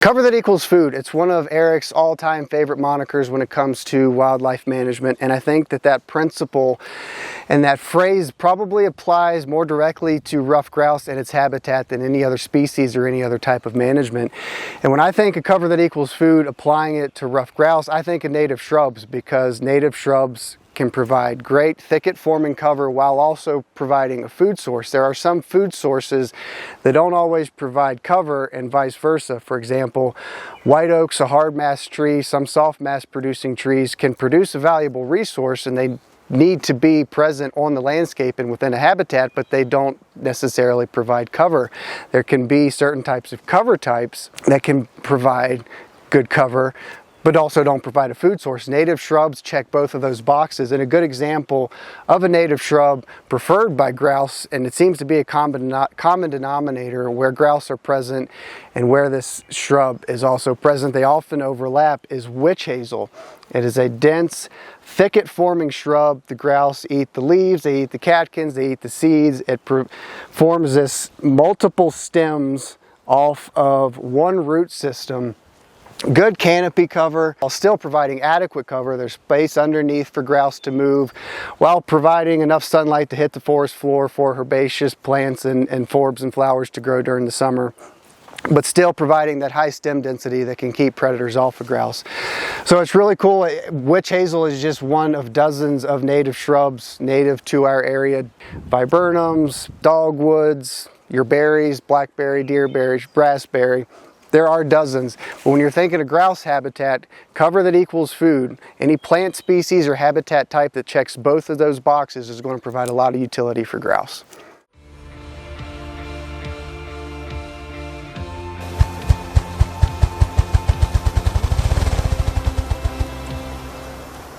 Cover that equals food. It's one of Eric's all-time favorite monikers when it comes to wildlife management, and I think that principle and that phrase probably applies more directly to ruffed grouse and its habitat than any other species or any other type of management. And when I think of cover that equals food, applying it to ruffed grouse, I think of native shrubs, because native shrubs can provide great thicket forming cover while also providing a food source. There are some food sources that don't always provide cover, and vice versa. For example, white oaks, a hard mass tree, some soft mass producing trees can produce a valuable resource, and they need to be present on the landscape and within a habitat, but they don't necessarily provide cover. There can be certain types of cover types that can provide good cover, but also don't provide a food source. Native shrubs check both of those boxes, and a good example of a native shrub preferred by grouse, and it seems to be a common denominator where grouse are present and where this shrub is also present, they often overlap, is witch hazel. It is a dense, thicket forming shrub. The grouse eat the leaves, they eat the catkins, they eat the seeds. It forms this multiple stems off of one root system. Good canopy cover while still providing adequate cover. There's space underneath for grouse to move while providing enough sunlight to hit the forest floor for herbaceous plants and forbs and flowers to grow during the summer, but still providing that high stem density that can keep predators off of grouse. So it's really cool. Witch hazel is just one of dozens of native shrubs native to our area. Viburnums, dogwoods, your berries, blackberry, deerberry, raspberry. There are dozens, but when you're thinking of grouse habitat, cover that equals food. Any plant species or habitat type that checks both of those boxes is going to provide a lot of utility for grouse.